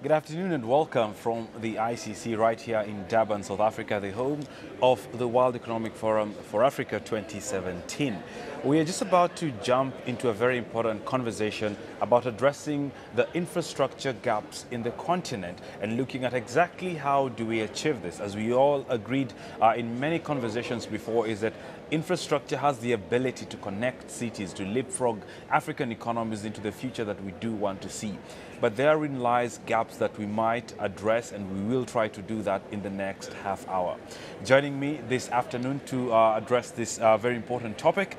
Good afternoon and welcome from the ICC right here in Durban, South Africa, the home of the World Economic Forum for Africa 2017. We are just about to jump into a very important conversation about addressing the infrastructure gaps in the continent and looking at exactly how do we achieve this. As we all agreed in many conversations before, is that infrastructure has the ability to connect cities, to leapfrog African economies into the future that we do want to see. But therein lies gaps that we might address, and we will try to do that in the next half hour. Joining me this afternoon to address this very important topic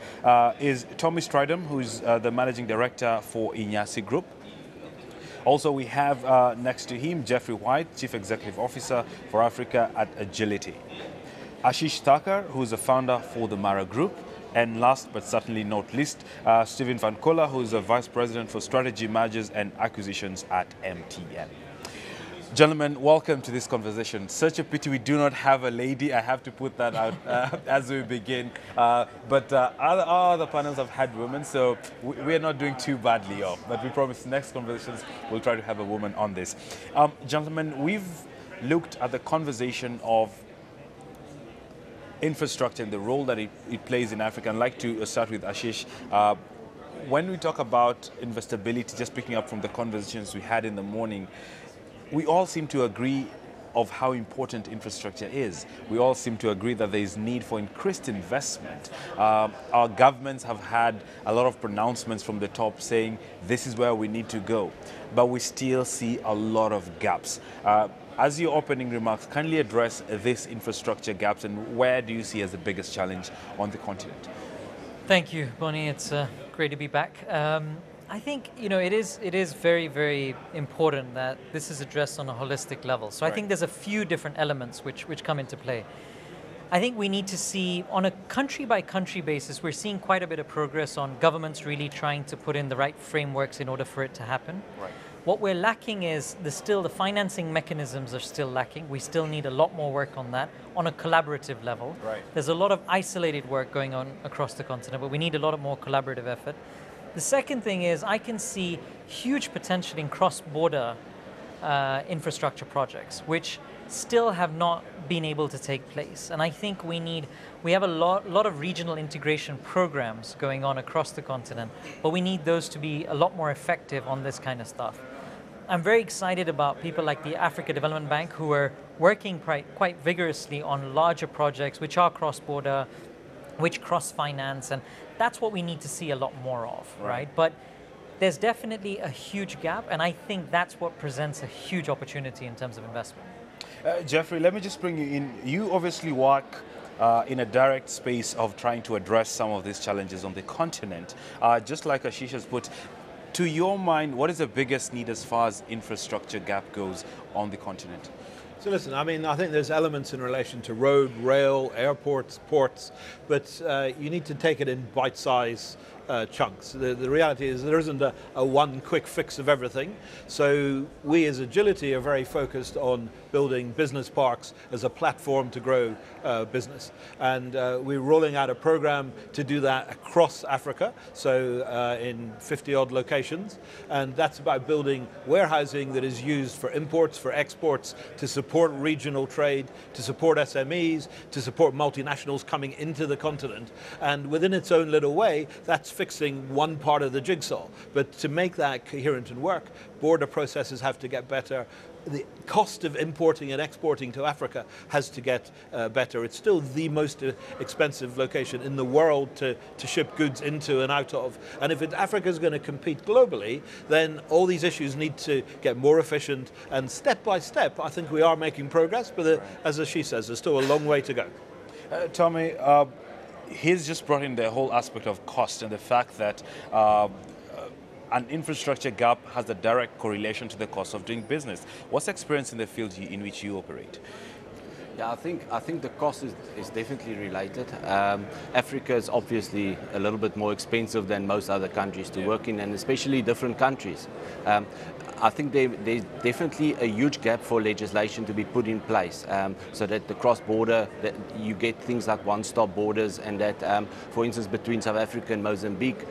is Tommy Stridham, who is the Managing Director for Inyasi Group. Also, we have next to him Jeffrey White, Chief Executive Officer for Africa at Agility. Ashish Thakur, who is the founder for the Mara Group. And last but certainly not least, Stephen Van Koller, who is the Vice President for Strategy, Mergers and Acquisitions at MTN. Gentlemen, welcome to this conversation. Such a pity we do not have a lady. I have to put that out as we begin. But all other panels have had women, so we are not doing too badly off. But we promise next conversations we'll try to have a woman on this. Gentlemen, we've looked at the conversation of infrastructure and the role that it plays in Africa. I'd like to start with Ashish. When we talk about investability, just picking up from the conversations we had in the morning, we all seem to agree of how important infrastructure is. We all seem to agree that there is need for increased investment. Our governments have had a lot of pronouncements from the top saying this is where we need to go, but we still see a lot of gaps. As your opening remarks, kindly address this infrastructure gaps and where do you see as the biggest challenge on the continent? Thank you, Bonnie. It's great to be back. I think it is very, very important that this is addressed on a holistic level. So I think there's a few different elements which come into play. I think we need to see, on a country-by-country basis, we're seeing quite a bit of progress on governments really trying to put in the right frameworks in order for it to happen. Right. What we're lacking is the financing mechanisms are still lacking. We still need a lot more work on that on a collaborative level. Right. There's a lot of isolated work going on across the continent, but we need a lot more collaborative effort. The second thing is I can see huge potential in cross-border infrastructure projects, which still have not been able to take place. And I think we have a lot of regional integration programs going on across the continent, but we need those to be a lot more effective on this kind of stuff. I'm very excited about people like the Africa Development Bank who are working quite vigorously on larger projects which are cross-border, which cross-finance, and that's what we need to see a lot more of, right? But there's definitely a huge gap, and I think that's what presents a huge opportunity in terms of investment. Jeffrey, let me just bring you in. You obviously work in a direct space of trying to address some of these challenges on the continent. Just like Ashish has put, to your mind, what is the biggest need as far as infrastructure gap goes on the continent? So listen, I think there's elements in relation to road, rail, airports, ports, but you need to take it in bite-size chunks. The reality is there isn't a one quick fix of everything. So we as Agility are very focused on building business parks as a platform to grow business. And we're rolling out a program to do that across Africa, so in 50 odd locations. And that's about building warehousing that is used for imports, for exports, to support regional trade, to support SMEs, to support multinationals coming into the continent. And within its own little way, that's fixing one part of the jigsaw. But to make that coherent and work, border processes have to get better. The cost of importing and exporting to Africa has to get better. It's still the most expensive location in the world to ship goods into and out of. And if Africa is going to compete globally, then all these issues need to get more efficient. And step by step, I think we are making progress. But as Ashish says, there's still a long way to go. Tommy, he's just brought in the whole aspect of cost and the fact that an infrastructure gap has a direct correlation to the cost of doing business. What's the experience in the field in which you operate? Yeah, I think the cost is definitely related. Africa is obviously a little bit more expensive than most other countries to work in, and especially different countries. I think there's definitely a huge gap for legislation to be put in place, so that the cross-border, that you get things like one-stop borders, and that, for instance, between South Africa and Mozambique,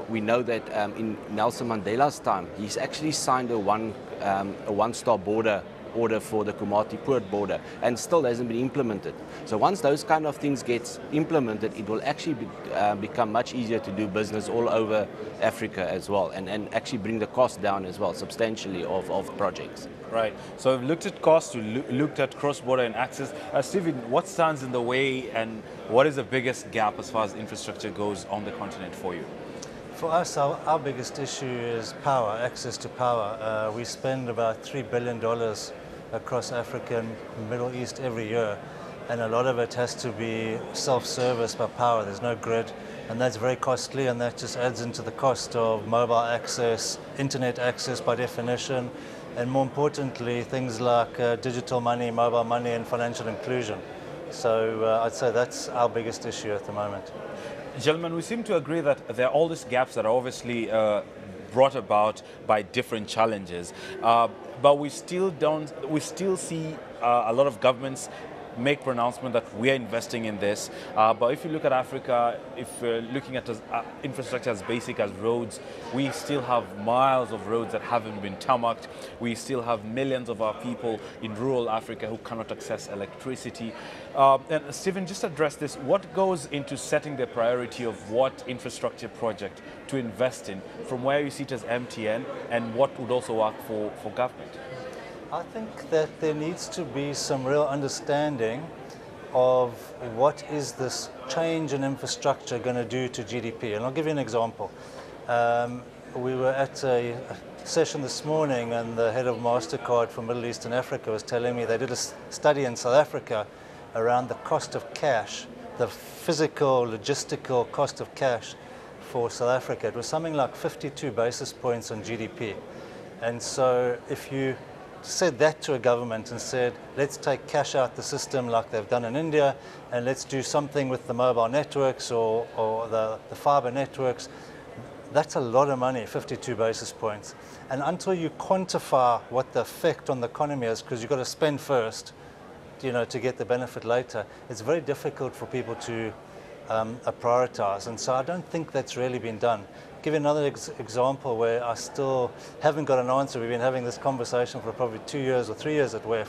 we know that in Nelson Mandela's time, he's actually signed a one-stop border order for the Komati Poort border, and still hasn't been implemented. So once those kind of things get implemented, it will actually become much easier to do business all over Africa as well, and actually bring the cost down as well substantially of projects. Right. So we've looked at cost, we looked at cross-border and access. Stephen, what stands in the way, and what is the biggest gap as far as infrastructure goes on the continent for you? For us, our biggest issue is power, access to power. We spend about $3 billion across Africa and Middle East every year, and a lot of it has to be self-service by power. There's no grid, and that's very costly, and that just adds into the cost of mobile access, internet access by definition, and more importantly, things like digital money, mobile money, and financial inclusion. So I'd say that's our biggest issue at the moment. Gentlemen, we seem to agree that there are all these gaps that are obviously brought about by different challenges, but we still see a lot of governments make pronouncement that we are investing in this. But if you look at Africa, if we're looking at infrastructure as basic as roads, we still have miles of roads that haven't been tarmacked. We still have millions of our people in rural Africa who cannot access electricity. And Stephen, just address this. What goes into setting the priority of what infrastructure project to invest in, from where you see it as MTN, and what would also work for government? I think that there needs to be some real understanding of what is this change in infrastructure going to do to GDP. And I'll give you an example. We were at a session this morning, and the head of MasterCard for Middle East and Africa was telling me they did a study in South Africa around the cost of cash, the physical, logistical cost of cash for South Africa. It was something like 52 basis points on GDP. And so if you said that to a government and said, let's take cash out the system like they've done in India, and let's do something with the mobile networks or the fiber networks, that's a lot of money, 52 basis points. And until you quantify what the effect on the economy is, because you've got to spend first, to get the benefit later, it's very difficult for people to prioritize. And so I don't think that's really been done. Give you another example where I still haven't got an answer. We've been having this conversation for probably 2 years or 3 years at WEF,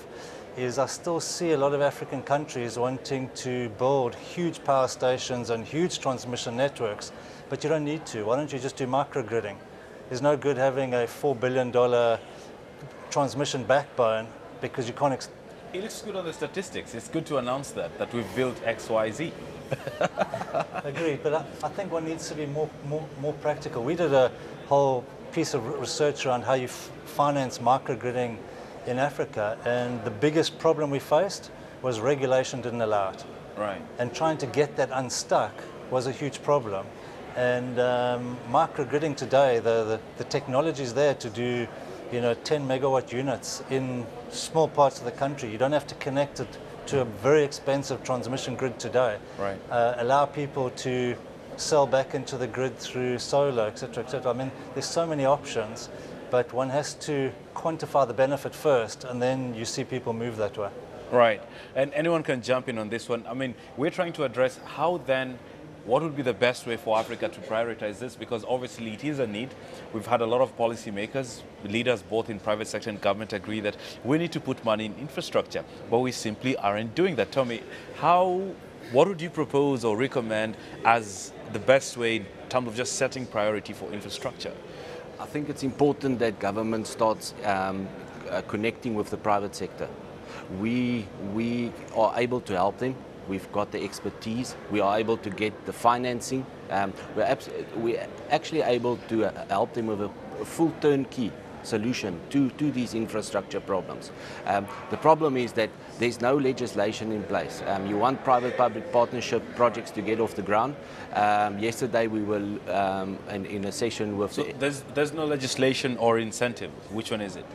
is I still see a lot of African countries wanting to build huge power stations and huge transmission networks, but you don't need to. Why don't you just do microgridding? There's no good having a $4 billion transmission backbone because you can't. It looks good on the statistics. It's good to announce that we've built XYZ. Agreed, but I think one needs to be more practical. We did a whole piece of research around how you finance microgridding in Africa, and the biggest problem we faced was regulation didn't allow it. Right. And trying to get that unstuck was a huge problem. And microgridding today, the technology is there to do 10 megawatt units in small parts of the country. You don't have to connect it to a very expensive transmission grid today. Right. Allow people to sell back into the grid through solar, et cetera, et cetera. I mean, there's so many options, but one has to quantify the benefit first, and then you see people move that way. Right. And anyone can jump in on this one. I mean, we're trying to address how then, what would be the best way for Africa to prioritize this? Because obviously it is a need. We've had a lot of policymakers, leaders both in private sector and government agree that we need to put money in infrastructure, but we simply aren't doing that. Tommy, what would you propose or recommend as the best way in terms of just setting priority for infrastructure? I think it's important that government starts connecting with the private sector. We are able to help them. We've got the expertise. We are able to get the financing. We're actually able to help them with a full turnkey solution to these infrastructure problems. The problem is that there's no legislation in place. You want private-public partnership projects to get off the ground. Yesterday we were in a session with... So there's no legislation or incentive. Which one is it?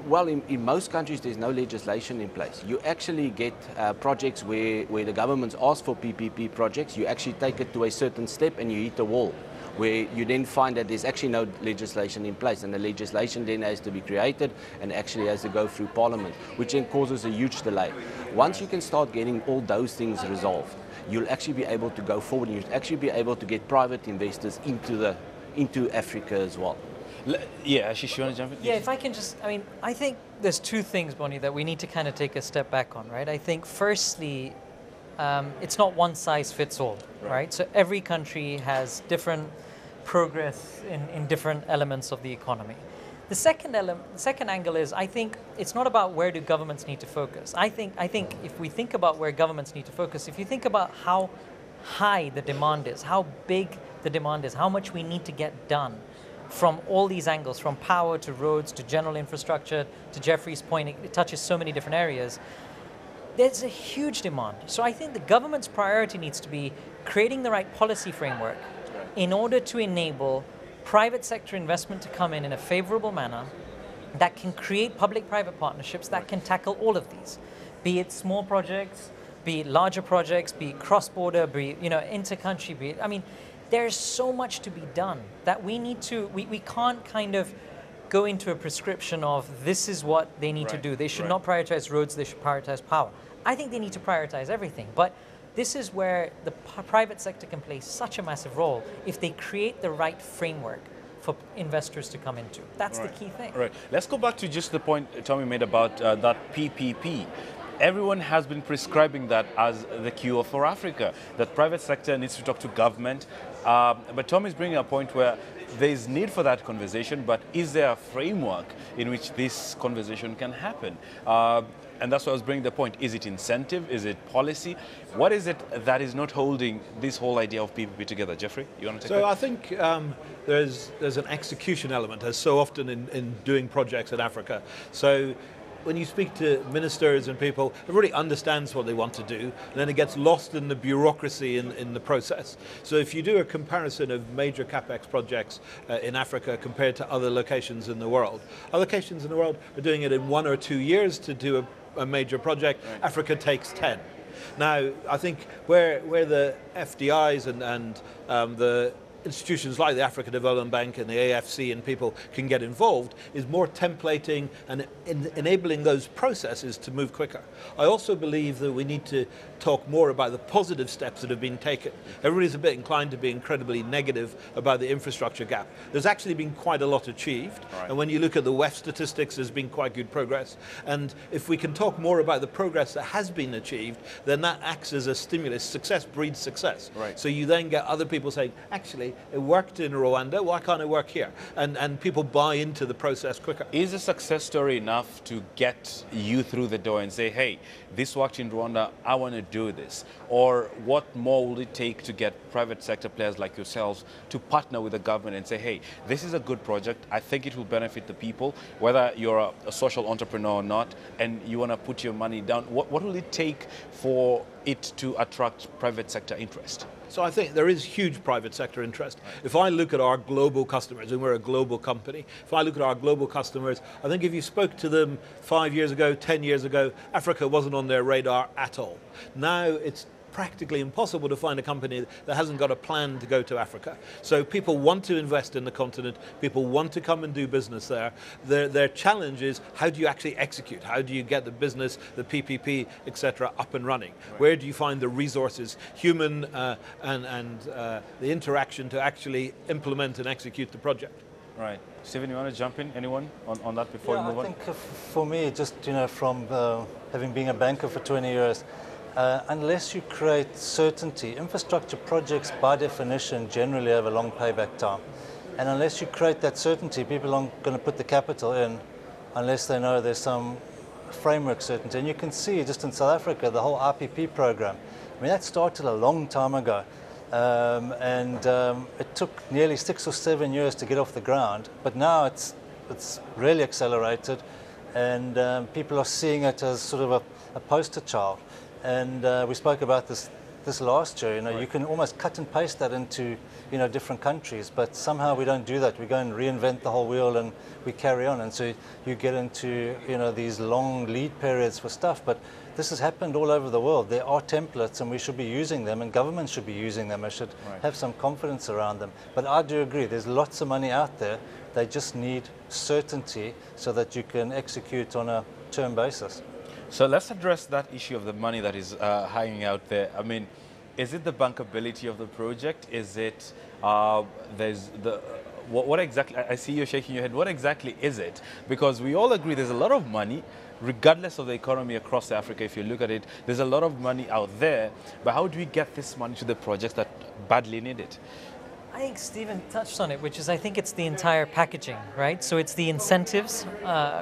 Well, in most countries there's no legislation in place. You actually get projects where the governments ask for PPP projects. You actually take it to a certain step and you hit a wall. where you then find that there's actually no legislation in place, and the legislation then has to be created and actually has to go through Parliament, which then causes a huge delay. Once you can start getting all those things resolved, you'll actually be able to go forward, and you'll actually be able to get private investors into Africa as well. Yeah, Ashish, you want to jump in? Yeah, if I can just, I mean, I think there's two things, Bonnie, that we need to kind of take a step back on, right? I think firstly, it's not one size fits all, right? So every country has different progress in different elements of the economy. The second angle is, I think it's not about where do governments need to focus. I think if we think about where governments need to focus, if you think about how high the demand is, how big the demand is, how much we need to get done from all these angles, from power to roads to general infrastructure, to Jeffrey's point, it touches so many different areas. There's a huge demand. So I think the government's priority needs to be creating the right policy framework in order to enable private sector investment to come in a favorable manner that can create public-private partnerships that can tackle all of these, be it small projects, be it larger projects, be it cross-border, be it, inter-country, be it, I mean, there's so much to be done that we need to, we can't kind of go into a prescription of this is what they need to do. They should not prioritize roads, they should prioritize power. I think they need to prioritize everything, but this is where the private sector can play such a massive role if they create the right framework for investors to come into. That's the key thing. Right. Let's go back to just the point Tommy made about that PPP. Everyone has been prescribing that as the cure for Africa, that private sector needs to talk to government. But Tommy's bringing a point where there is need for that conversation, but is there a framework in which this conversation can happen? And that's why I was bringing the point. Is it incentive? Is it policy? What is it that is not holding this whole idea of PPP together? Jeffrey, you want to take that? So I think there's an execution element, as so often in doing projects in Africa. So when you speak to ministers and people, everybody understands what they want to do, and then it gets lost in the bureaucracy in the process. So if you do a comparison of major capex projects in Africa compared to other locations in the world, other locations in the world are doing it in 1 or 2 years to do a major project. Africa takes 10. Now, I think where the FDIs and the institutions like the Africa Development Bank and the AFC and people can get involved is more templating and enabling those processes to move quicker. I also believe that we need to talk more about the positive steps that have been taken. Everybody's a bit inclined to be incredibly negative about the infrastructure gap. There's actually been quite a lot achieved, and when you look at the WEF statistics, there's been quite good progress. And if we can talk more about the progress that has been achieved, then that acts as a stimulus. Success breeds success. So you then get other people saying, actually, it worked in Rwanda, why can't it work here? And people buy into the process quicker. Is a success story enough to get you through the door and say, hey, this worked in Rwanda, I want to do this? Or what more will it take to get private sector players like yourselves to partner with the government and say, hey, this is a good project, I think it will benefit the people, whether you're a social entrepreneur or not, and you want to put your money down? What will it take for it to attract private sector interest? So I think there is huge private sector interest. If I look at our global customers, and we're a global company, if I look at our global customers, I think if you spoke to them 5 years ago, 10 years ago, Africa wasn't on their radar at all. Now it's practically impossible to find a company that hasn't got a plan to go to Africa. So people want to invest in the continent, people want to come and do business there. Their challenge is, how do you actually execute? How do you get the business, the PPP, etc., up and running? Where do you find the resources, human and the interaction to actually implement and execute the project? Right. Stephen, you want to jump in? Anyone on that before we move on? I think for me, just from having been a banker for 20 years, unless you create certainty, infrastructure projects by definition generally have a long payback time. And unless you create that certainty, people aren't going to put the capital in unless they know there's some framework certainty. And you can see just in South Africa, the whole RPP program, I mean, that started a long time ago. It took nearly 6 or 7 years to get off the ground, but now it's really accelerated, and people are seeing it as sort of a poster child. And we spoke about this this last year, you can almost cut and paste that into, different countries, but somehow we don't do that. We go and reinvent the whole wheel and we carry on. And so you get into, these long lead periods for stuff, but this has happened all over the world. There are templates and we should be using them, and governments should be using them. I should have some confidence around them. But I do agree, there's lots of money out there. They just need certainty so that you can execute on a term basis. So let's address that issue of the money that is hanging out there. I mean, is it the bankability of the project? Is it, what exactly, I see you shaking your head, what exactly is it? Because we all agree there's a lot of money, regardless of the economy across Africa. If you look at it, there's a lot of money out there, but how do we get this money to the projects that badly need it? I think Stephen touched on it, which is I think it's the entire packaging, right? So it's the incentives.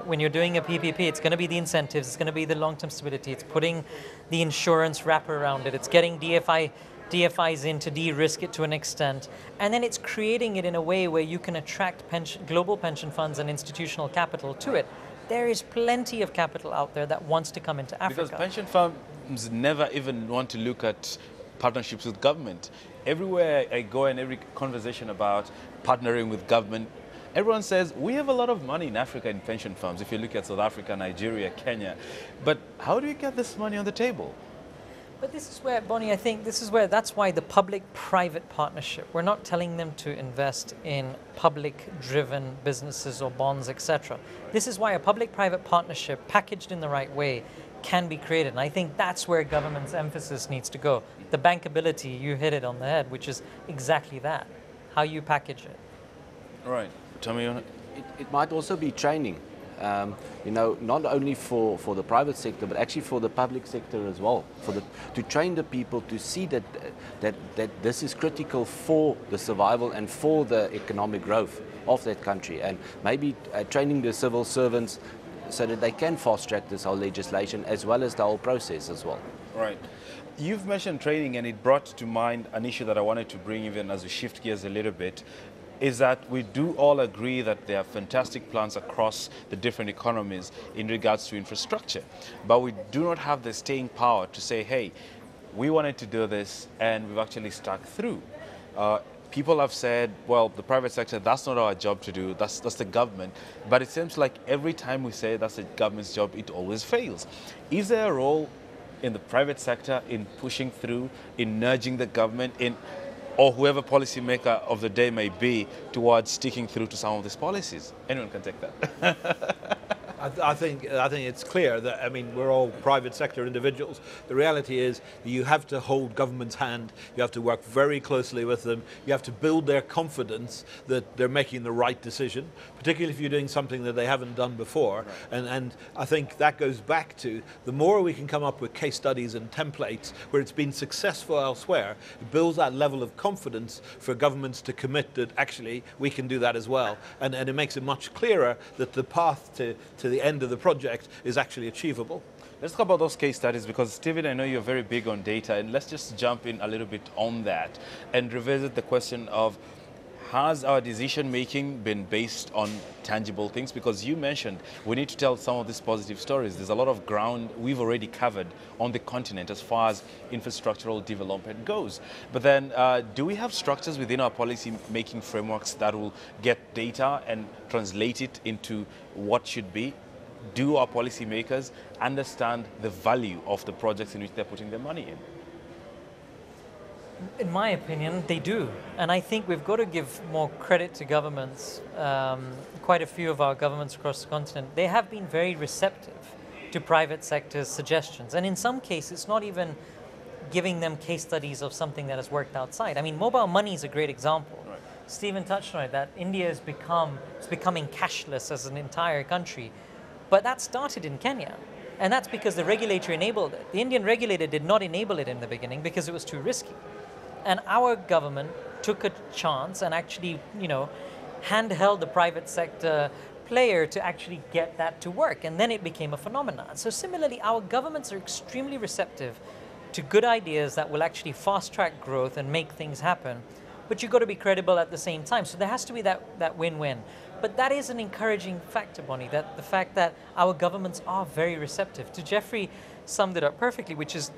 When you're doing a PPP, it's going to be the incentives, it's going to be the long-term stability, it's putting the insurance wrapper around it, it's getting DFIs in to de-risk it to an extent, and then it's creating it in a way where you can attract global pension funds and institutional capital to it. There is plenty of capital out there that wants to come into Africa. Because pension firms never even want to look at partnerships with government. Everywhere I go and every conversation about partnering with government, everyone says, we have a lot of money in Africa in pension firms. If you look at South Africa, Nigeria, Kenya. But how do you get this money on the table? But this is where, Bonnie, I think that's why the public-private partnership, we're not telling them to invest in public-driven businesses or bonds, etc. This is why a public-private partnership packaged in the right way can be created. And I think that's where government's emphasis needs to go. The bankability, you hit it on the head, which is exactly that, how you package it. Right. Tell me on it. It might also be training. Not only for the private sector, but actually for the public sector as well, to train the people to see that this is critical for the survival and for the economic growth of that country, and maybe training the civil servants so that they can fast track this whole legislation as well as the whole process as well. Right. You've mentioned training, and it brought to mind an issue that I wanted to bring even as we shift gears a little bit, is that we do all agree that there are fantastic plans across the different economies in regards to infrastructure, but we do not have the staying power to say, hey, we wanted to do this and we've actually stuck through. People have said, well, the private sector, that's not our job to do, that's the government. But it seems like every time we say that's the government's job, it always fails. Is there a role in the private sector in pushing through, in nudging the government, or whoever policymaker of the day may be, towards sticking through to some of these policies? Anyone can take that. I think it's clear that, we're all private sector individuals. The reality is that you have to hold government's hand, you have to work very closely with them, you have to build their confidence that they're making the right decision, particularly if you're doing something that they haven't done before. Right. And I think that goes back to the more we can come up with case studies and templates where it's been successful elsewhere, it builds that level of confidence for governments to commit that actually we can do that as well. And it makes it much clearer that the path to the end of the project is actually achievable. Let's talk about those case studies, because Stephen, I know you're very big on data, and let's just jump in a little bit on that and revisit the question of, has our decision making been based on tangible things? Because you mentioned we need to tell some of these positive stories. There's a lot of ground we've already covered on the continent as far as infrastructural development goes. But then do we have structures within our policy making frameworks that will get data and translate it into what should be? Do our policymakers understand the value of the projects in which they're putting their money in? In my opinion, they do. And I think we've got to give more credit to governments. Quite a few of our governments across the continent, they have been very receptive to private sector's suggestions. And in some cases, it's not even giving them case studies of something that has worked outside. Mobile money is a great example. Right. Stephen touched on it, that India is becoming cashless as an entire country. But that started in Kenya. And that's because the regulator enabled it. The Indian regulator did not enable it in the beginning because it was too risky. And our government took a chance and actually, handheld the private sector player to actually get that to work. And then it became a phenomenon. So similarly, our governments are extremely receptive to good ideas that will actually fast-track growth and make things happen. But you've got to be credible at the same time. So there has to be that win-win. But that is an encouraging factor, Bonnie, that the fact that our governments are very receptive. To Jeffrey summed it up perfectly, which is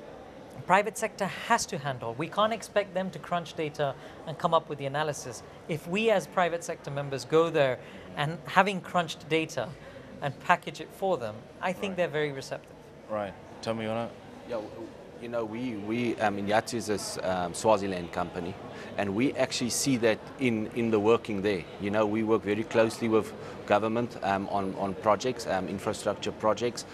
private sector has to handle. We can't expect them to crunch data and come up with the analysis. If we as private sector members go there and having crunched data and package it for them, I think they're very receptive. Right. Tell me, Yona. Yeah, you know, Inyati is a Swaziland company, and we actually see that in the working there. You know, we work very closely with government on projects, infrastructure projects,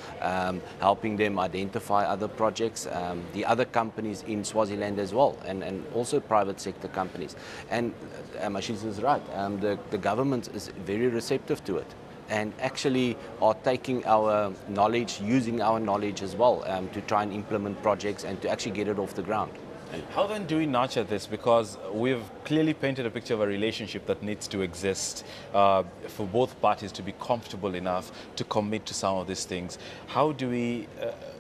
helping them identify other projects, the other companies in Swaziland as well, and also private sector companies. And Ashish is right, the government is very receptive to it, and actually are taking our knowledge, using our knowledge as well to try and implement projects and to actually get it off the ground. How then do we nurture this? Because we've clearly painted a picture of a relationship that needs to exist for both parties to be comfortable enough to commit to some of these things. How do we,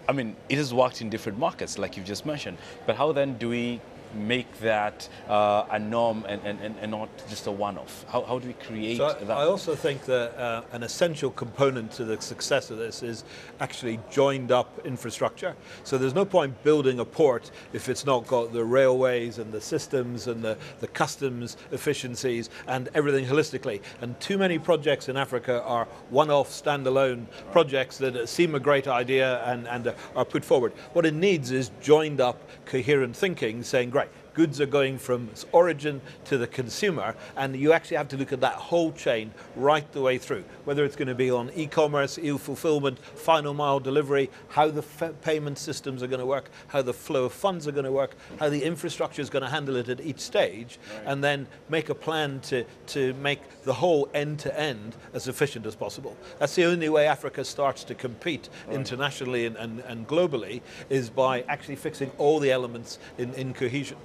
I mean, it has worked in different markets, like you've just mentioned, but how then do we make that a norm and not just a one-off? How do we create that? I also think that an essential component to the success of this is actually joined up infrastructure. So there's no point building a port if it's not got the railways and the systems and the customs efficiencies and everything holistically. And too many projects in Africa are one-off standalone projects that seem a great idea and are put forward. What it needs is joined up coherent thinking saying, great, goods are going from origin to the consumer, and you actually have to look at that whole chain right the way through, whether it's going to be on e-commerce, e-fulfillment, final mile delivery, how the payment systems are going to work, how the flow of funds are going to work, how the infrastructure is going to handle it at each stage, and then make a plan to make the whole end-to-end as efficient as possible. That's the only way Africa starts to compete internationally and globally, is by actually fixing all the elements in cohesion.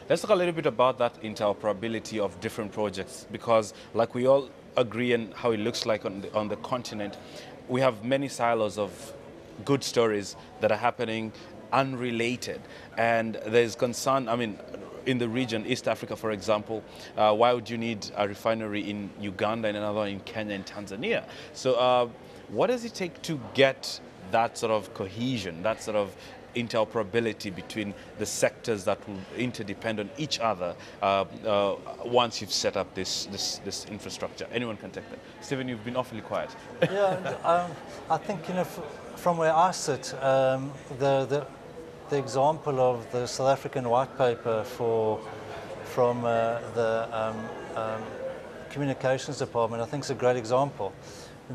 Let's talk a little bit about that interoperability of different projects, because like we all agree on how it looks like on the continent, we have many silos of good stories that are happening unrelated, and there's concern, I mean, in the region, East Africa, for example, why would you need a refinery in Uganda and another in Kenya and Tanzania? So what does it take to get that sort of cohesion, that sort of interoperability between the sectors that will interdepend on each other once you've set up this infrastructure? Anyone can take that. Stephen, you've been awfully quiet. Yeah, I think, you know, from where I sit, the example of the South African white paper from the communications department, I think is a great example.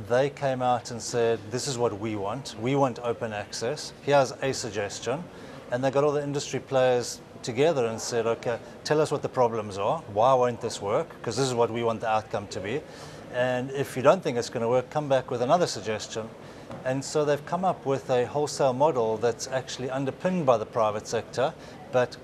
They came out and said, this is what we want. We want open access. Here's a suggestion. And they got all the industry players together and said, okay, tell us what the problems are. Why won't this work? Because this is what we want the outcome to be. And if you don't think it's going to work, come back with another suggestion. And so they've come up with a wholesale model that's actually underpinned by the private sector, but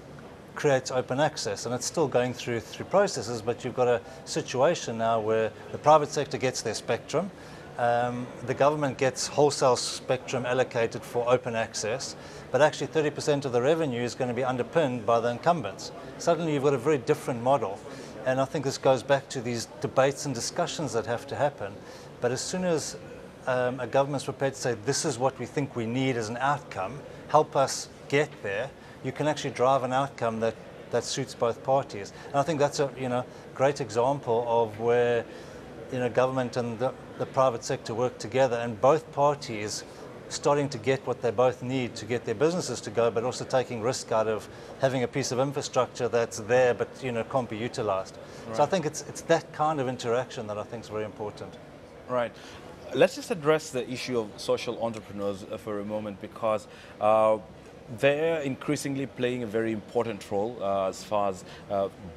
creates open access. And it's still going through processes, but you've got a situation now where the private sector gets their spectrum. The government gets wholesale spectrum allocated for open access, but actually 30% of the revenue is going to be underpinned by the incumbents. Suddenly you've got a very different model, and I think this goes back to these debates and discussions that have to happen. But as soon as a government's prepared to say, this is what we think we need as an outcome, help us get there, you can actually drive an outcome that suits both parties. And I think that's a great example of where government and the private sector work together, and both parties starting to get what they both need to get their businesses to go, but also taking risk out of having a piece of infrastructure that's there but can't be utilized. Right. So I think it's that kind of interaction that I think is very important. Right. Let's just address the issue of social entrepreneurs for a moment, because they're increasingly playing a very important role as far as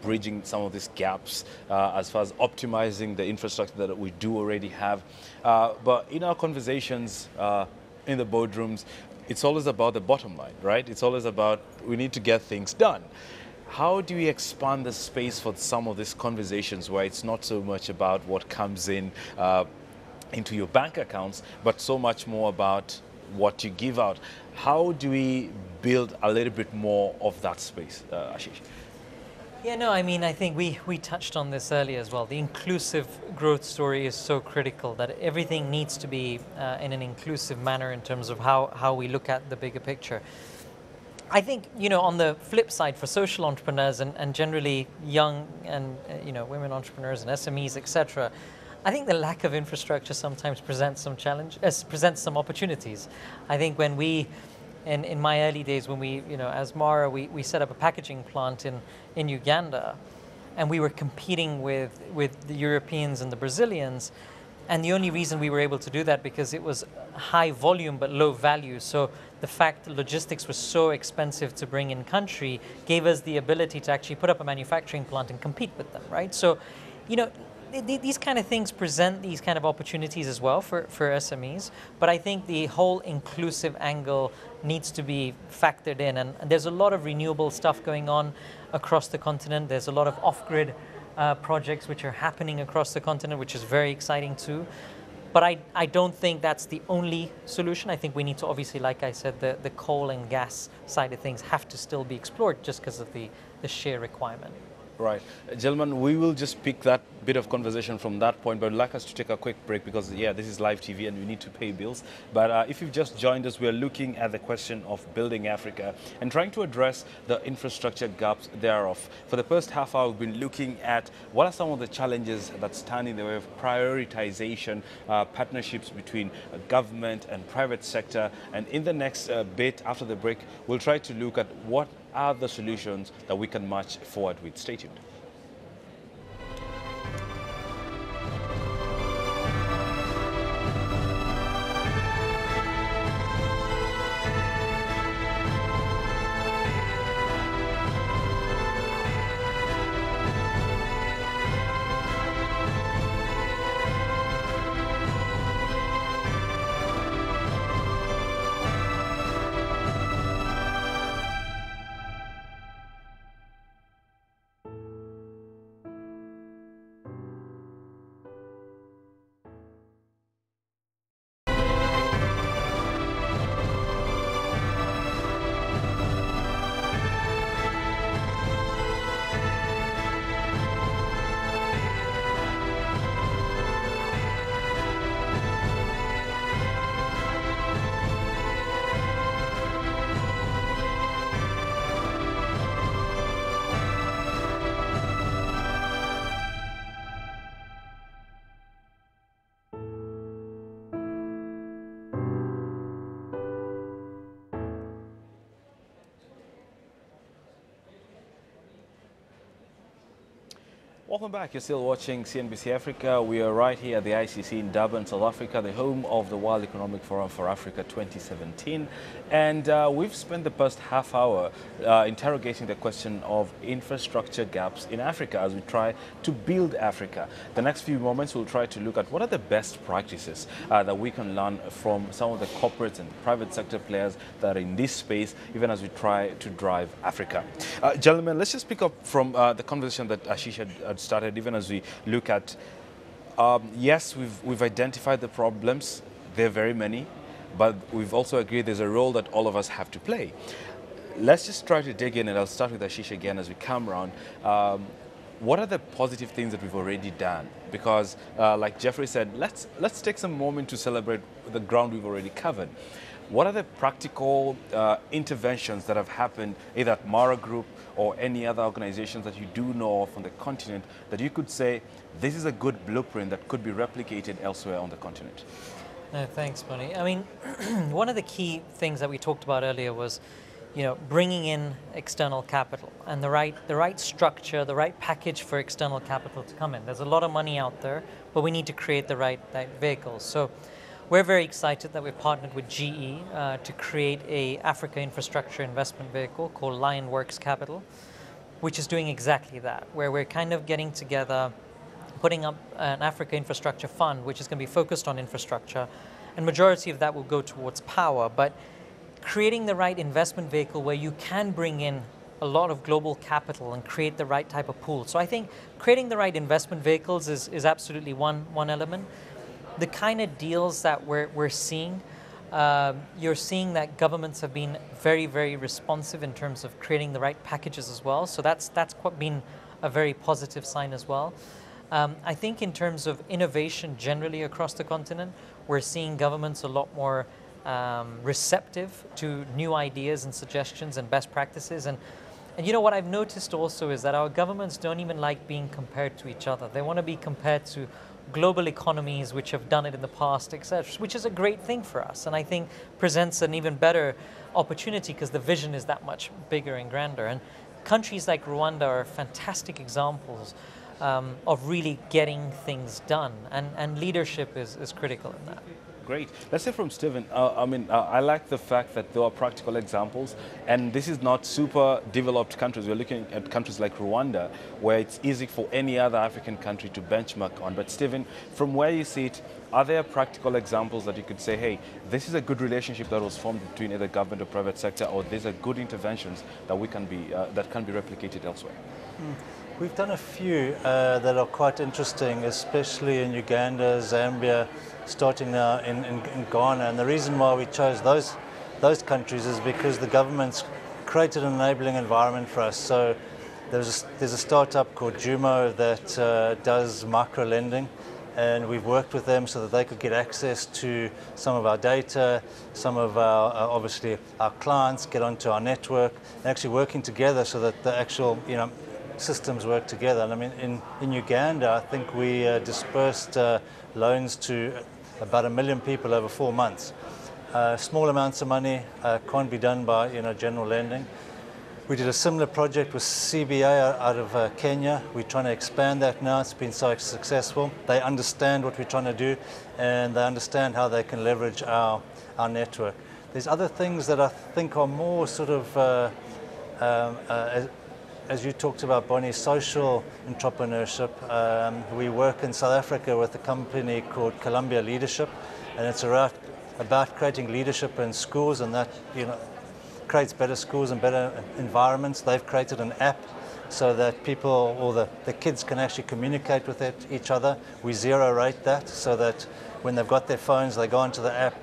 bridging some of these gaps, as far as optimizing the infrastructure that we do already have. But in our conversations in the boardrooms, it's always about the bottom line, right? It's always about we need to get things done. How do we expand the space for some of these conversations where it's not so much about what comes in into your bank accounts, but so much more about what you give out? How do we build a little bit more of that space, Ashish? Yeah, no, I mean, I think we touched on this earlier as well. The inclusive growth story is so critical that everything needs to be in an inclusive manner in terms of how we look at the bigger picture. I think, on the flip side, for social entrepreneurs and generally young and, women entrepreneurs and SMEs, etc., I think the lack of infrastructure sometimes presents some opportunities. I think when in my early days, when we, as Mara, we set up a packaging plant in Uganda, and we were competing with the Europeans and the Brazilians. And the only reason we were able to do that because it was high volume but low value. So the fact that logistics was so expensive to bring in country gave us the ability to actually put up a manufacturing plant and compete with them, right? So, these kind of things present these kind of opportunities as well for SMEs. But I think the whole inclusive angle needs to be factored in. And there's a lot of renewable stuff going on across the continent. There's a lot of off-grid projects which are happening across the continent, which is very exciting too. But I don't think that's the only solution. I think we need to, obviously, like I said, the coal and gas side of things have to still be explored just because of the sheer requirement. Right. Gentlemen, we will just pick that bit of conversation from that point, but I'd like us to take a quick break because, yeah, this is live TV and we need to pay bills. But if you've just joined us, we're looking at the question of building Africa and trying to address the infrastructure gaps thereof. For the first half hour, we've been looking at what are some of the challenges that stand in the way of prioritization, partnerships between government and private sector. And in the next bit, after the break, we'll try to look at what are the solutions that we can march forward with. Stay tuned. Welcome back. You're still watching CNBC Africa. We are right here at the ICC in Durban, South Africa, the home of the World Economic Forum for Africa 2017. And we've spent the past half hour interrogating the question of infrastructure gaps in Africa as we try to build Africa. The next few moments, we'll try to look at what are the best practices that we can learn from some of the corporates and private sector players that are in this space, even as we try to drive Africa. Gentlemen, let's just pick up from the conversation that Ashish had started, even as we look at, yes, we've identified the problems. There are very many, but we've also agreed there's a role that all of us have to play. Let's just try to dig in, and I'll start with Ashish again as we come around. What are the positive things that we've already done? Because like Jeffrey said, let's take some moment to celebrate the ground we've already covered. What are the practical interventions that have happened either at Mara Group or any other organizations that you do know of on the continent that you could say, this is a good blueprint that could be replicated elsewhere on the continent? No, thanks, Bonnie. I mean, one of the key things that we talked about earlier was, bringing in external capital and the right structure, the right package for external capital to come in. There's a lot of money out there, but we need to create the right vehicles. So we're very excited that we've partnered with GE to create a Africa infrastructure investment vehicle called Lionworks Capital, which is doing exactly that, where we're kind of getting together, putting up an Africa infrastructure fund, which is going to be focused on infrastructure, and majority of that will go towards power, but creating the right investment vehicle where you can bring in a lot of global capital and create the right type of pool. So I think creating the right investment vehicles is absolutely one element. The kind of deals that we're seeing, you're seeing that governments have been very, very responsive in terms of creating the right packages as well. So that's been a very positive sign as well. I think in terms of innovation generally across the continent, we're seeing governments a lot more receptive to new ideas and suggestions and best practices. And you know what I've noticed also is that our governments don't even like being compared to each other. They want to be compared to global economies which have done it in the past, etc., which is a great thing for us, and I think presents an even better opportunity because the vision is that much bigger and grander. And countries like Rwanda are fantastic examples of really getting things done, and leadership is critical in that. Great. Let's say from Stephen, I like the fact that there are practical examples, and this is not super developed countries. We're looking at countries like Rwanda, where it's easy for any other African country to benchmark on. But Stephen, from where you see it, are there practical examples that you could say, hey, this is a good relationship that was formed between either government or private sector, or these are good interventions that that can be replicated elsewhere? We've done a few that are quite interesting, especially in Uganda, Zambia, starting now in Ghana. And the reason why we chose those countries is because the government's created an enabling environment for us. So there's a startup called Jumo that does micro lending, and we've worked with them so that they could get access to some of our data, some of our, obviously our clients get onto our network, and actually working together so that the actual, systems work together. And I mean, in Uganda, I think we dispersed loans to about 1 million people over 4 months. Small amounts of money can't be done by general lending. We did a similar project with CBA out of Kenya. We're trying to expand that now. It's been so successful. They understand what we're trying to do, and they understand how they can leverage our network. There's other things that I think are more sort of as you talked about, Bonnie, social entrepreneurship. We work in South Africa with a company called Columbia Leadership, and it's about creating leadership in schools, and that creates better schools and better environments. They've created an app so that people, or the kids, can actually communicate with each other. We zero rate that so that when they've got their phones, they go onto the app,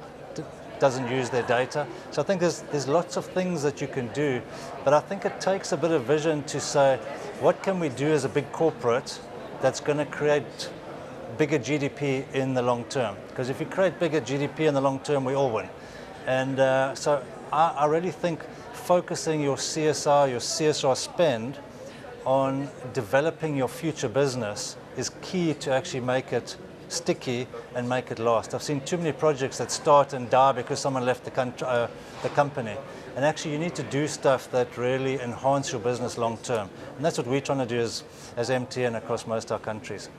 doesn't use their data. So I think there's lots of things that you can do, but I think it takes a bit of vision to say, what can we do as a big corporate that's going to create bigger GDP in the long term? Because if you create bigger GDP in the long term, we all win. And so I really think focusing your CSR spend on developing your future business is key to actually make it sticky and make it last. I've seen too many projects that start and die because someone left the company. And actually you need to do stuff that really enhance your business long term. And that's what we're trying to do as MTN across most of our countries.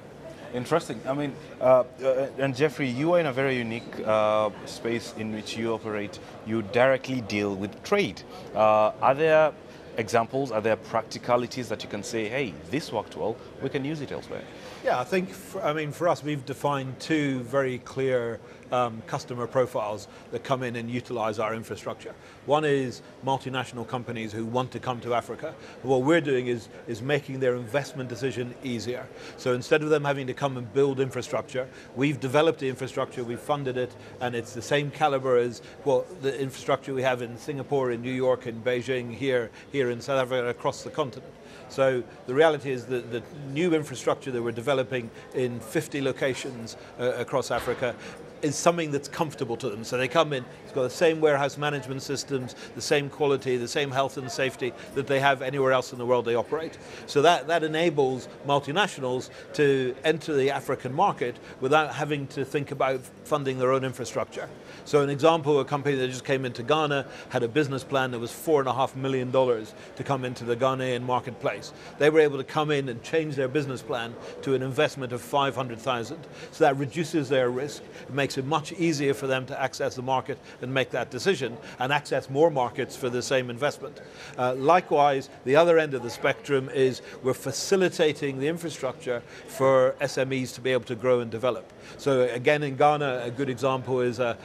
Interesting. I mean, and Jeffrey, you are in a very unique space in which you operate. You directly deal with trade. Are there examples, are there practicalities that you can say, hey, this worked well, we can use it elsewhere? Yeah, I think, for us, we've defined two very clear customer profiles that come in and utilize our infrastructure. One is multinational companies who want to come to Africa. What we're doing is making their investment decision easier. So instead of them having to come and build infrastructure, we've developed the infrastructure, we've funded it, and it's the same caliber as the infrastructure we have in Singapore, in New York, in Beijing, here in South Africa, across the continent. So the reality is that the new infrastructure that we're developing in 50 locations across Africa is something that's comfortable to them. So they come in, it's got the same warehouse management systems, the same quality, the same health and safety that they have anywhere else in the world they operate. So that enables multinationals to enter the African market without having to think about funding their own infrastructure. So an example, a company that just came into Ghana had a business plan that was $4.5 million to come into the Ghanaian marketplace. They were able to come in and change their business plan to an investment of $500,000. So that reduces their risk. It makes it much easier for them to access the market and make that decision and access more markets for the same investment. Likewise, the other end of the spectrum is we're facilitating the infrastructure for SMEs to be able to grow and develop. So again, in Ghana, a good example is an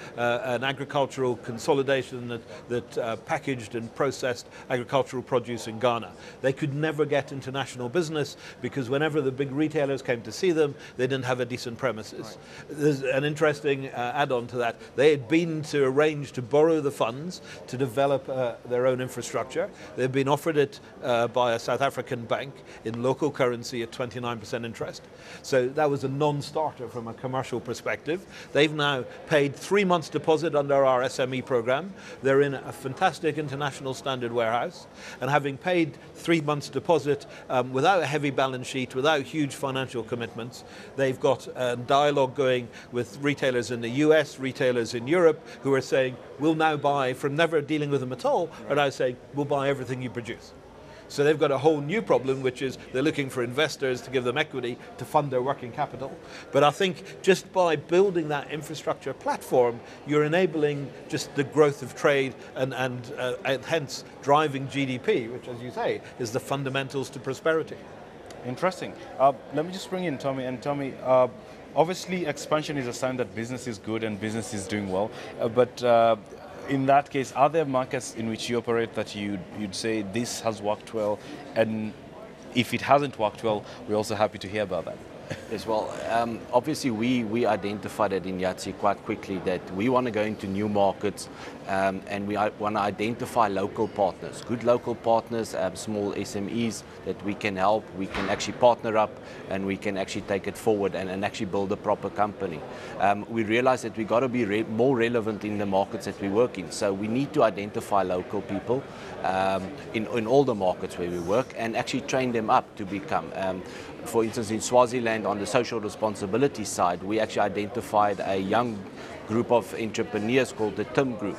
agricultural consolidation that packaged and processed agricultural produce in Ghana. They could never get international business because whenever the big retailers came to see them, they didn't have a decent premises. Right. There's an interesting interesting add-on to that. They had been to arrange to borrow the funds to develop their own infrastructure. They've been offered it by a South African bank in local currency at 29% interest. So that was a non-starter from a commercial perspective. They've now paid 3 months deposit under our SME program. They're in a fantastic international standard warehouse, and having paid 3 months deposit without a heavy balance sheet, without huge financial commitments, they've got a dialogue going with retailers in the US, retailers in Europe, who are saying, we'll now buy, from never dealing with them at all, are now saying, we'll buy everything you produce. So they've got a whole new problem, which is they're looking for investors to give them equity to fund their working capital. But I think just by building that infrastructure platform, you're enabling just the growth of trade and hence driving GDP, which, as you say, is the fundamentals to prosperity. Interesting. Let me just bring in Tommy. And Tommy, obviously expansion is a sign that business is good and business is doing well. But in that case, are there markets in which you operate that you'd say this has worked well, and if it hasn't worked well, we're also happy to hear about that? Yes, well, obviously we identified it in Yahtzee quite quickly that we want to go into new markets, and we want to identify local partners, good local partners, small SMEs that we can help, we can actually partner up, and we can actually take it forward and actually build a proper company. We realize that we got to be more relevant in the markets that we work in, so we need to identify local people in all the markets where we work and actually train them up to become. For instance, in Swaziland, on the social responsibility side, we actually identified a young group of entrepreneurs called the TIM Group.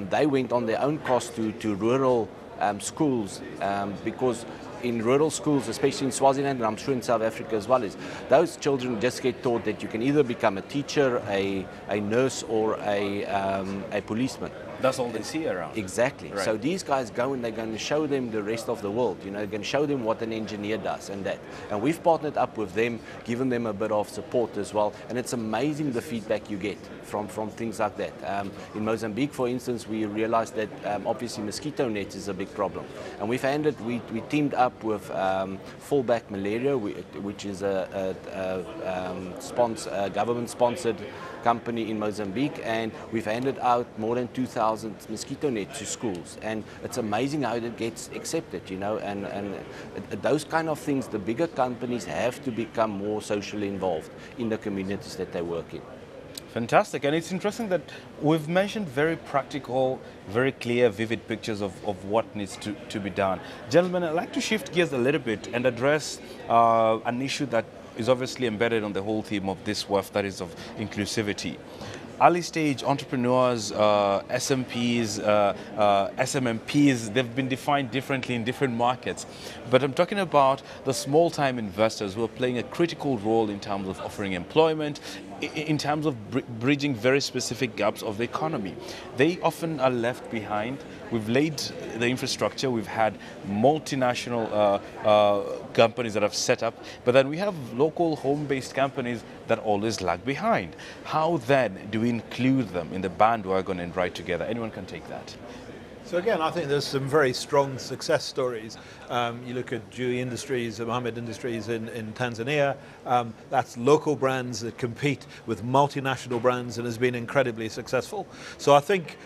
They went on their own cost to rural schools because in rural schools, especially in Swaziland, and I'm sure in South Africa as well, is those children just get taught that you can either become a teacher, a nurse, or a policeman. That's all they see around. Exactly. Right. So these guys go and they're going to show them the rest of the world. You know, they're going to show them what an engineer does and that. And we've partnered up with them, given them a bit of support as well. And it's amazing the feedback you get from things like that. In Mozambique, for instance, we realized that obviously mosquito nets is a big problem. And we teamed up with Fallback Malaria, which is a government-sponsored company in Mozambique, and we've handed out more than 2,000 mosquito nets to schools, and it's amazing how it gets accepted, you know, and those kind of things, the bigger companies have to become more socially involved in the communities that they work in. Fantastic, and it's interesting that we've mentioned very practical, very clear, vivid pictures of what needs to be done. Gentlemen, I'd like to shift gears a little bit and address an issue that is obviously embedded on the whole theme of this WEF, that is of inclusivity. Early stage entrepreneurs, SMPs, SMMPs, they've been defined differently in different markets. But I'm talking about the small time investors who are playing a critical role in terms of offering employment, in terms of bridging very specific gaps of the economy. They often are left behind. We've laid the infrastructure, we've had multinational companies that have set up, but then we have local home-based companies that always lag behind. How then do we include them in the bandwagon and ride together? Anyone can take that. So again, I think there's some very strong success stories. You look at Dewey Industries, Mohammed Industries in Tanzania. That's local brands that compete with multinational brands and has been incredibly successful. So I think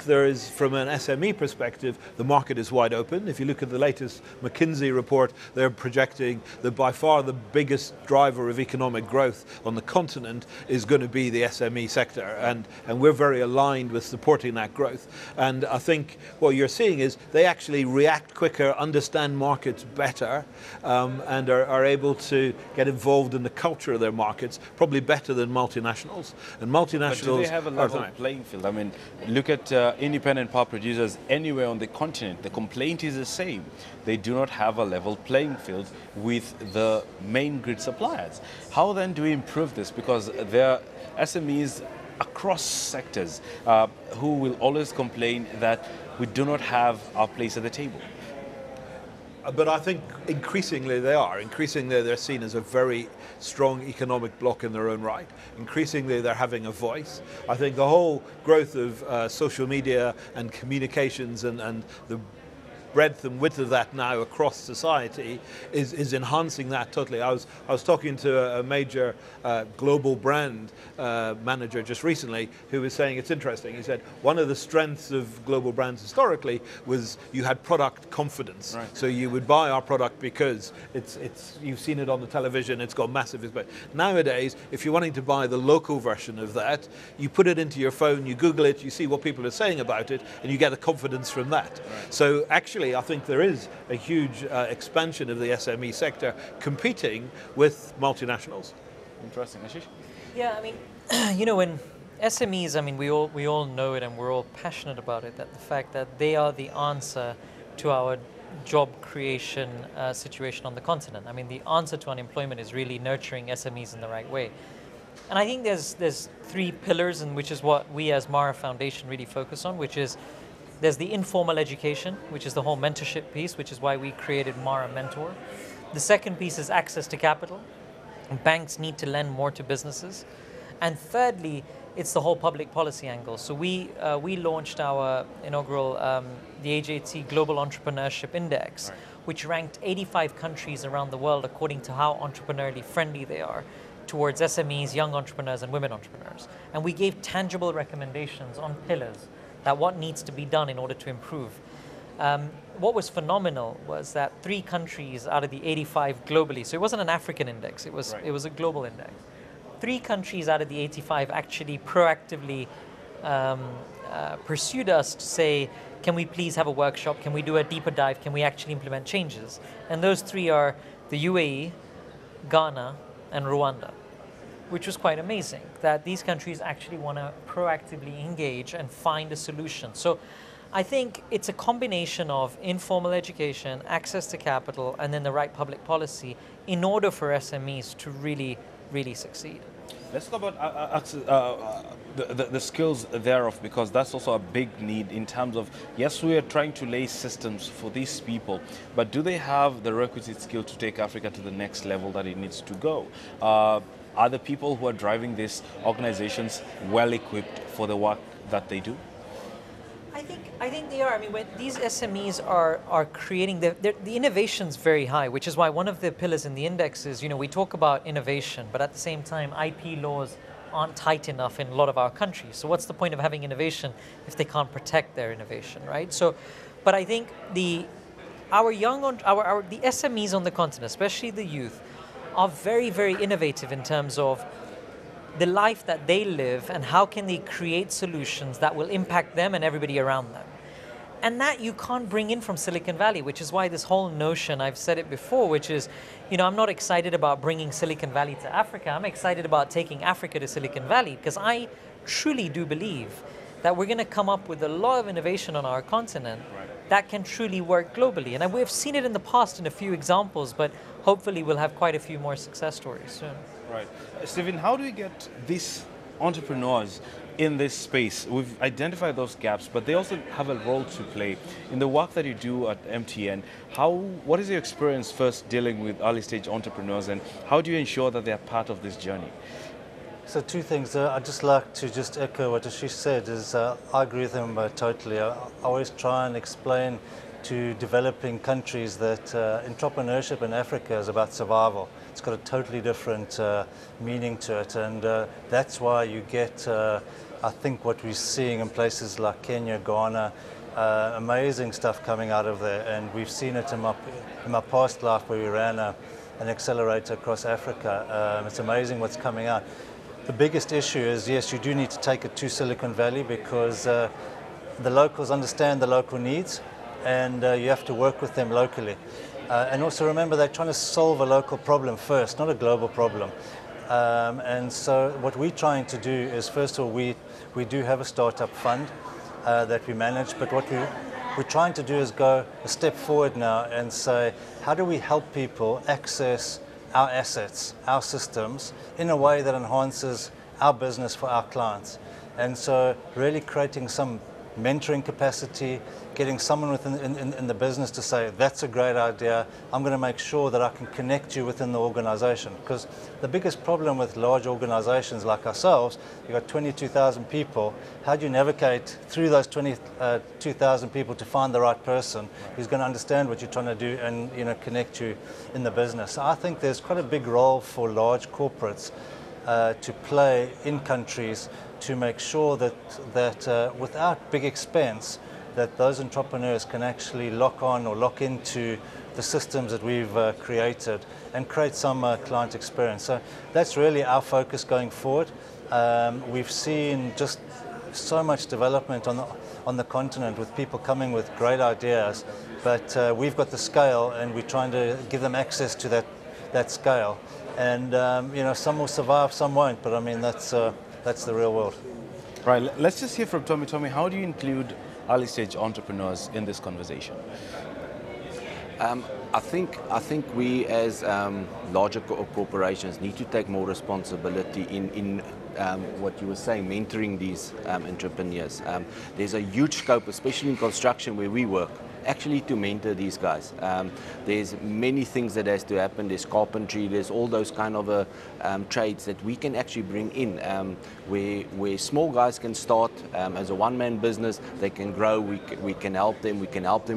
there is, from an SME perspective, the market is wide open. If you look at the latest McKinsey report, they're projecting that by far the biggest driver of economic growth on the continent is going to be the SME sector, and we're very aligned with supporting that growth. And I think what you're seeing is they actually react quicker, understand markets better, and are able to get involved in the culture of their markets probably better than multinationals. And multinationals, but do they have a level playing field? I mean, look at independent power producers anywhere on the continent. The complaint is the same. They do not have a level playing field with the main grid suppliers. How then do we improve this? Because there are SMEs across sectors who will always complain that we do not have our place at the table. But I think increasingly they are. Increasingly they're seen as a very strong economic bloc in their own right. Increasingly they're having a voice. I think the whole growth of social media and communications and the breadth and width of that now across society is enhancing that totally. I was talking to a major global brand manager just recently who was saying it's interesting. He said one of the strengths of global brands historically was you had product confidence. Right. So you would buy our product because it's you've seen it on the television, it's got massive impact. Nowadays, if you're wanting to buy the local version of that, you put it into your phone, you Google it, you see what people are saying about it, and you get the confidence from that. Right. So actually, I think there is a huge expansion of the SME sector competing with multinationals. Interesting. Ashish? Yeah, I mean, you know, when SMEs, I mean, we all know it and we're all passionate about it, that the fact that they are the answer to our job creation situation on the continent. I mean, the answer to unemployment is really nurturing SMEs in the right way. And I think there's three pillars, and which is what we as Mara Foundation really focus on, which is there's the informal education, which is the whole mentorship piece, which is why we created Mara Mentor. The second piece is access to capital. Banks need to lend more to businesses. And thirdly, it's the whole public policy angle. So we launched our inaugural, the AJT Global Entrepreneurship Index, right, which ranked 85 countries around the world according to how entrepreneurially friendly they are towards SMEs, young entrepreneurs, and women entrepreneurs. And we gave tangible recommendations on pillars that what needs to be done in order to improve. What was phenomenal was that 3 countries out of the 85 globally, so it wasn't an African index, it was a global index. 3 countries out of the 85 actually proactively pursued us to say, can we please have a workshop? Can we do a deeper dive? Can we actually implement changes? And those 3 are the UAE, Ghana, and Rwanda, which was quite amazing, that these countries actually want to proactively engage and find a solution. So I think it's a combination of informal education, access to capital, and then the right public policy in order for SMEs to really, really succeed. Let's talk about the skills thereof, because that's also a big need in terms of, yes, we are trying to lay systems for these people, but do they have the requisite skill to take Africa to the next level that it needs to go? Are the people who are driving these organizations well equipped for the work that they do? I think they are. I mean, when these SMEs are creating, the innovation's very high, which is why one of the pillars in the index is, you know, we talk about innovation, but at the same time, IP laws aren't tight enough in a lot of our countries. So what's the point of having innovation if they can't protect their innovation, right? So, but I think the SMEs on the continent, especially the youth, are very, very innovative in terms of the life that they live and how can they create solutions that will impact them and everybody around them. And that you can't bring in from Silicon Valley, which is why this whole notion, I've said it before, which is, you know, I'm not excited about bringing Silicon Valley to Africa. I'm excited about taking Africa to Silicon Valley, because I truly do believe that we're going to come up with a lot of innovation on our continent that can truly work globally. And we've seen it in the past in a few examples, but hopefully we'll have quite a few more success stories soon. Right. Stephen, how do we get these entrepreneurs in this space? We've identified those gaps, but they also have a role to play. In the work that you do at MTN, what is your experience first dealing with early stage entrepreneurs, and how do you ensure that they're part of this journey? So 2 things. I'd just like to just echo what Ashish said, is I agree with him totally. I always try and explain to developing countries that entrepreneurship in Africa is about survival. It's got a totally different meaning to it, and that's why you get, I think, what we're seeing in places like Kenya, Ghana, amazing stuff coming out of there. And we've seen it in my past life where we ran an accelerator across Africa. It's amazing what's coming out. The biggest issue is, yes, you do need to take it to Silicon Valley, because the locals understand the local needs, and you have to work with them locally. And also remember, they're trying to solve a local problem first, not a global problem. And so what we're trying to do is, first of all, we do have a startup fund that we manage, but what we're trying to do is go a step forward now and say, how do we help people access our assets, our systems, in a way that enhances our business for our clients? And so really creating some mentoring capacity, getting someone within in the business to say, that's a great idea, I'm going to make sure that I can connect you within the organization. Because the biggest problem with large organizations like ourselves, you've got 22,000 people, how do you navigate through those 22,000 people to find the right person who's going to understand what you're trying to do and connect you in the business? So I think there's quite a big role for large corporates to play in countries to make sure that without big expense, that those entrepreneurs can actually lock on or lock into the systems that we've created and create some client experience. So that's really our focus going forward. We've seen just so much development on the continent with people coming with great ideas, but we've got the scale and we're trying to give them access to that scale. And some will survive, some won't, but I mean that's the real world. Right, let's just hear from Tommy. Tommy, how do you include early stage entrepreneurs in this conversation? I think we as larger corporations need to take more responsibility in what you were saying, mentoring these entrepreneurs. There's a huge scope, especially in construction where we work, actually to mentor these guys. There's many things that has to happen. There's carpentry, there's all those kind of trades that we can actually bring in, where small guys can start as a one-man business. They can grow, we can help them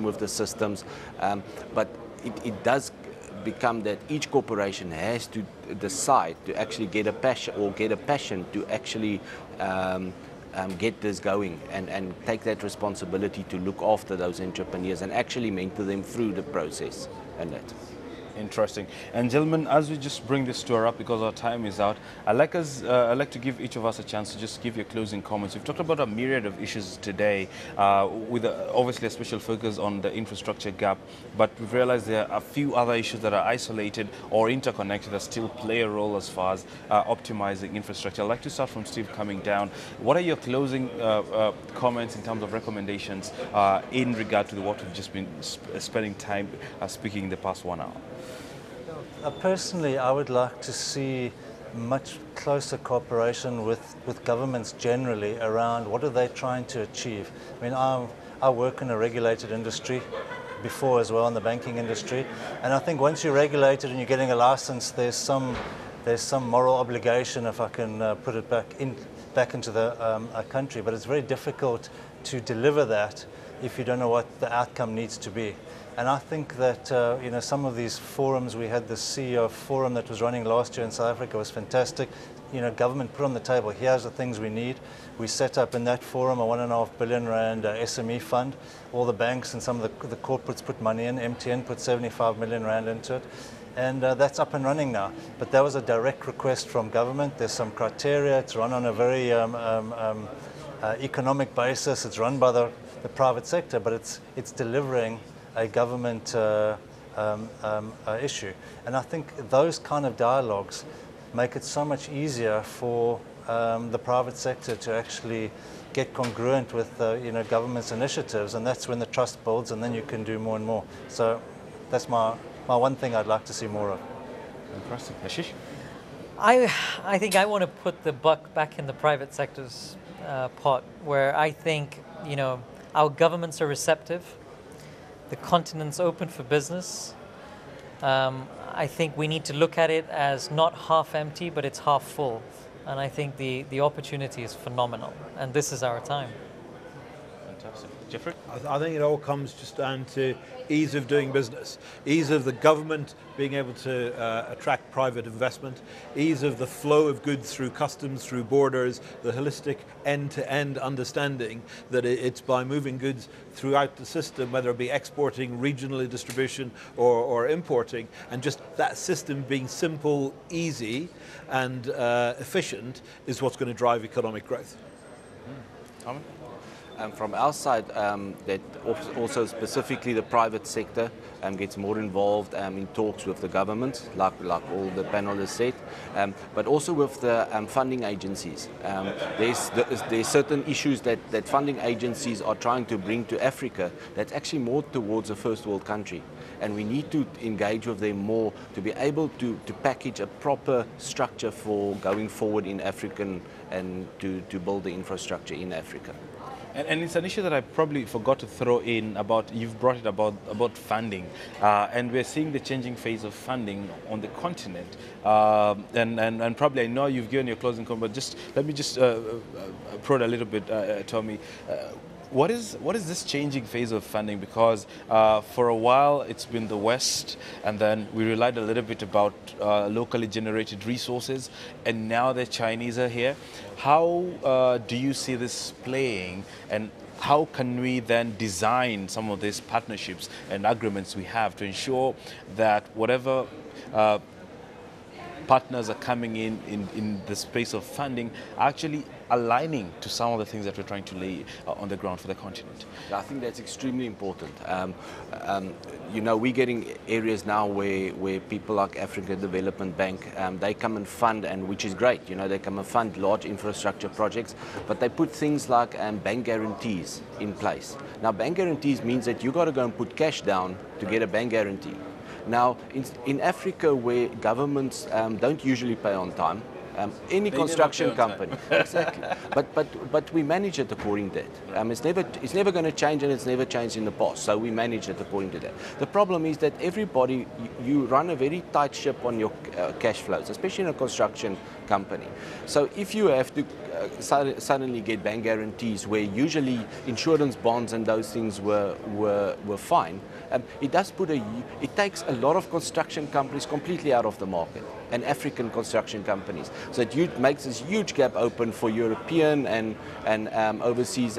with the systems, but it does become that each corporation has to decide to actually get a passion to actually get this going and take that responsibility to look after those entrepreneurs and actually mentor them through the process and that. Interesting. And gentlemen, as we just bring this tour up because our time is out, I'd like to give each of us a chance to just give your closing comments. We've talked about a myriad of issues today, with obviously a special focus on the infrastructure gap, but we've realized there are a few other issues that are isolated or interconnected that still play a role as far as optimizing infrastructure. I'd like to start from Steve coming down. What are your closing comments in terms of recommendations in regard to what we've just been spending time speaking in the past 1 hour? Personally, I would like to see much closer cooperation with governments generally around what are they trying to achieve. I mean, I work in a regulated industry before as well, in the banking industry, and I think once you're regulated and you're getting a license, there's some moral obligation, if I can put it back into the country, but it's very difficult to deliver that if you don't know what the outcome needs to be. And I think that some of these forums, we had the CEO forum that was running last year in South Africa, was fantastic. Government put on the table, here's the things we need. We set up in that forum a R1.5 billion SME fund. All the banks and some of the corporates put money in. MTN put 75 million rand into it. And that's up and running now. But that was a direct request from government. There's some criteria. It's run on a very economic basis. It's run by the private sector, but it's delivering a government issue. And I think those kind of dialogues make it so much easier for the private sector to actually get congruent with government's initiatives, and that's when the trust builds, and then you can do more and more. So that's my one thing I'd like to see more of. Impressive. Ashish? I think I want to put the buck back in the private sector's pot, where I think our governments are receptive. The continent's open for business. I think we need to look at it as not half empty, but it's half full. And I think the opportunity is phenomenal. And this is our time. Fantastic. Jeffrey? I think it all comes just down to ease of doing business, ease of the government being able to attract private investment, ease of the flow of goods through customs, through borders, the holistic end-to-end understanding that it's by moving goods throughout the system, whether it be exporting, regionally distribution, or importing, and just that system being simple, easy, and efficient is what's going to drive economic growth. Tommy? From our side, that also specifically the private sector gets more involved in talks with the government, like all the panelists said, but also with the funding agencies. There's certain issues that funding agencies are trying to bring to Africa that's actually more towards a first world country. And we need to engage with them more to be able to package a proper structure for going forward in African and to build the infrastructure in Africa. And it's an issue that I probably forgot to throw in about, you've brought it about funding. And we're seeing the changing phase of funding on the continent. And probably I know you've given your closing comment, but just let me just prod a little bit, Tommy. What is this changing phase of funding? Because for a while it's been the West, and then we relied a little bit about locally generated resources, and now the Chinese are here. How do you see this playing, and how can we then design some of these partnerships and agreements we have to ensure that whatever partners are coming in the space of funding are actually aligning to some of the things that we're trying to lay on the ground for the continent? I think that's extremely important. You know, we're getting areas now where people like African Development Bank, they come and fund, and which is great. You know, they come and fund large infrastructure projects, but they put things like bank guarantees in place. Now, bank guarantees means that you got to go and put cash down to get a bank guarantee. Now, in Africa, where governments don't usually pay on time, any construction company, exactly. But we manage it according to that. It's never going to change, and it's never changed in the past. So we manage it according to that. The problem is that everybody, you run a very tight ship on your cash flows, especially in a construction company. So if you have to suddenly get bank guarantees where usually insurance bonds and those things were fine, it takes a lot of construction companies completely out of the market, and African construction companies. So it makes this huge gap open for European and overseas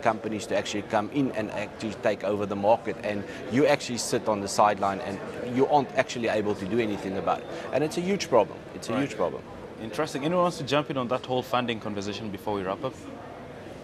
companies to actually come in and actually take over the market, and you actually sit on the sideline and you aren't actually able to do anything about it. And it's a huge problem. It's a huge problem. Interesting. Anyone wants to jump in on that whole funding conversation before we wrap up?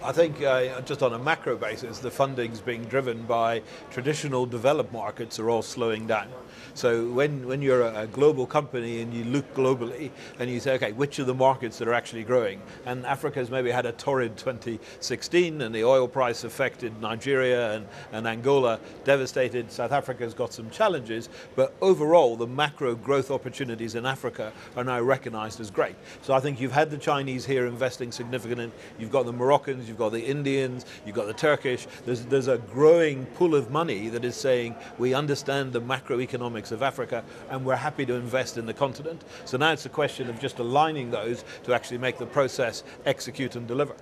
I think just on a macro basis, the funding's being driven by traditional developed markets are all slowing down. So when you're a global company and you look globally and you say, okay, which are the markets that are actually growing? And Africa's maybe had a torrid 2016, and the oil price affected Nigeria and Angola, devastated. South Africa's got some challenges, but overall the macro growth opportunities in Africa are now recognized as great. So I think you've had the Chinese here investing significantly, you've got the Moroccans, you've got the Indians, you've got the Turkish. There's a growing pool of money that is saying we understand the macroeconomics of Africa and we're happy to invest in the continent. So now it's a question of just aligning those to actually make the process execute and deliver.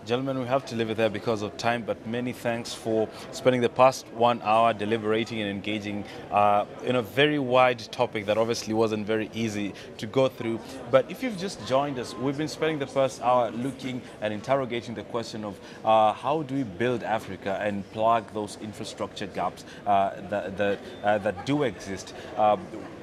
Gentlemen, we have to leave it there because of time, but many thanks for spending the past 1 hour deliberating and engaging in a very wide topic that obviously wasn't very easy to go through. But if you've just joined us, we've been spending the first hour looking and interrogating the question of how do we build Africa and plug those infrastructure gaps that do exist.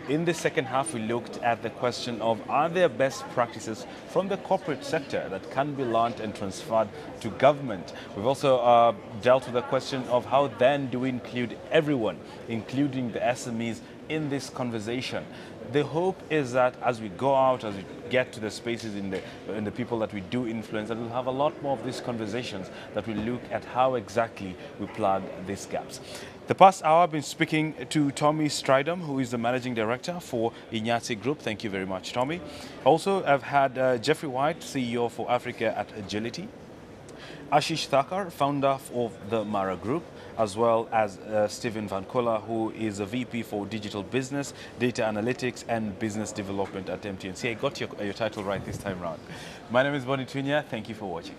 In the second half, we looked at the question of, are there best practices from the corporate sector that can be learned and transferred to government? We've also dealt with the question of how then do we include everyone, including the SMEs, in this conversation. The hope is that as we go out, as we get to the spaces in the people that we do influence, that we'll have a lot more of these conversations that will look at how exactly we plug these gaps. The past hour, I've been speaking to Tommy Stridham, who is the Managing Director for Inyati Group. Thank you very much, Tommy. Also, I've had Jeffrey White, CEO for Africa at Agility, Ashish Thakkar, founder of the Mara Group, as well as Stephen Van Koller, who is a VP for Digital Business, Data Analytics and Business Development at MTN. See, I got your title right this time round. My name is Bonnie Tunya. Thank you for watching.